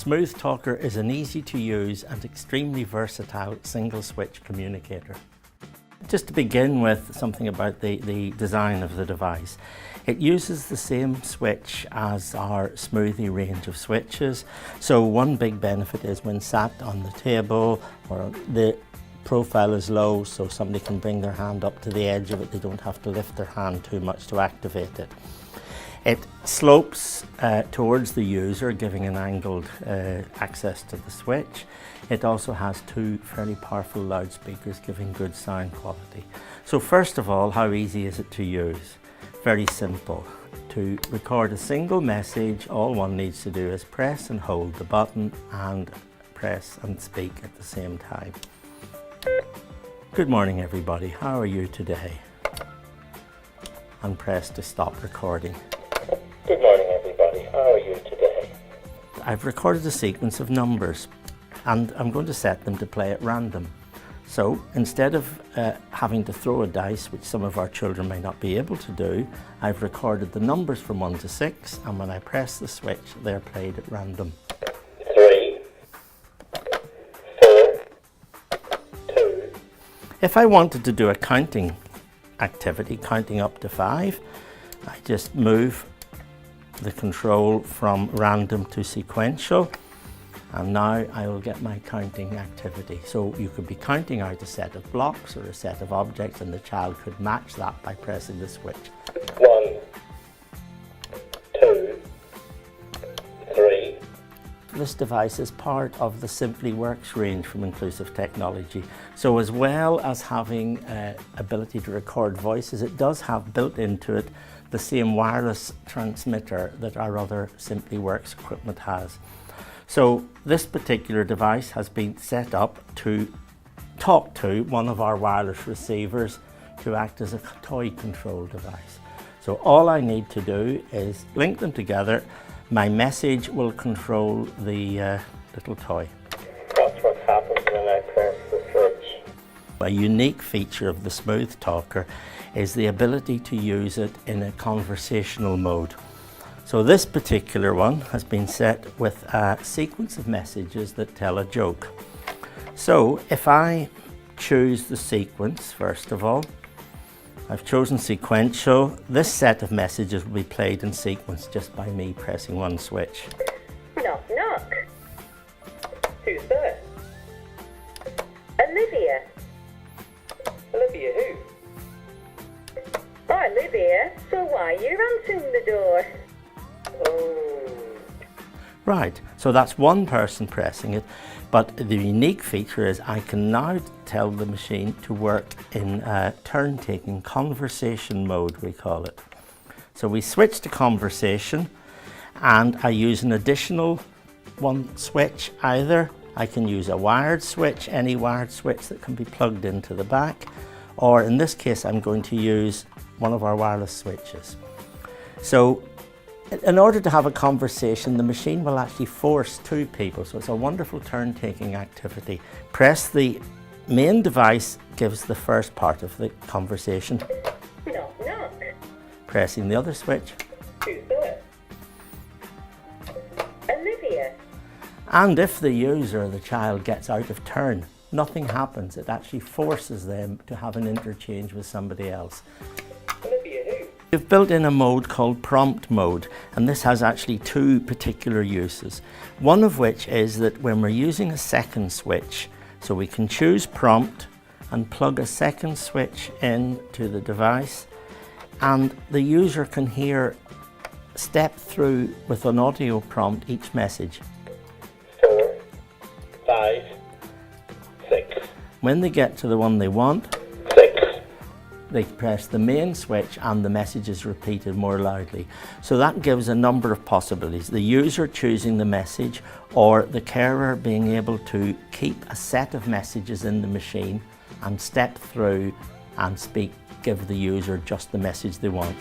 Smooth Talker is an easy to use and extremely versatile single switch communicator. Just to begin with something about the design of the device. It uses the same switch as our Smoothie range of switches. So one big benefit is when sat on the table or the profile is low so somebody can bring their hand up to the edge of it, they don't have to lift their hand too much to activate it. It slopes towards the user, giving an angled access to the switch. It also has two fairly powerful loudspeakers, giving good sound quality. So first of all, how easy is it to use? Very simple. To record a single message, all one needs to do is press and hold the button and press and speak at the same time. Good morning everybody, how are you today? And press to stop recording. Good morning everybody, how are you today? I've recorded a sequence of numbers and I'm going to set them to play at random. So instead of having to throw a dice, which some of our children may not be able to do, I've recorded the numbers from 1 to 6, and when I press the switch, they're played at random. 3, 4, 2. If I wanted to do a counting activity, counting up to 5, I just move the control from random to sequential, and now I will get my counting activity. So you could be counting out a set of blocks or a set of objects, and the child could match that by pressing the switch. 1, 2, 3. This device is part of the Simply Works range from Inclusive Technology. So as well as having ability to record voices, it does have built into it the same wireless transmitter that our other Simply Works equipment has. So this particular device has been set up to talk to one of our wireless receivers to act as a toy control device. So all I need to do is link them together. My message will control the little toy. That's what happens when I press the switch. A unique feature of the Smooth Talker is the ability to use it in a conversational mode. So this particular one has been set with a sequence of messages that tell a joke. So if I choose the sequence, first of all, I've chosen sequential. This set of messages will be played in sequence just by me pressing one switch. Knock, knock. Who's there? Olivia. Olivia who? I live here, so why are you answering the door? Oh. Right, so that's one person pressing it, but the unique feature is I can now tell the machine to work in turn-taking conversation mode, we call it. So we switch to conversation, and I use an additional one switch either. I can use a wired switch, any wired switch that can be plugged into the back, or in this case I'm going to use one of our wireless switches. So in order to have a conversation, the machine will actually force two people, so it's a wonderful turn-taking activity. Press the main device, gives the first part of the conversation. Knock, knock. Pressing the other switch. Who's there? Olivia. And if the user, the child, gets out of turn, nothing happens. It actually forces them to have an interchange with somebody else. Olivia who? We've built in a mode called prompt mode, and this has actually two particular uses. One of which is that when we're using a second switch, so we can choose prompt and plug a second switch into the device, and the user can hear step through with an audio prompt each message. 4, 5, 6. When they get to the one they want, 6. they press the main switch and the message is repeated more loudly. So that gives a number of possibilities. The user choosing the message, or the carer being able to keep a set of messages in the machine and step through and speak, give the user just the message they want.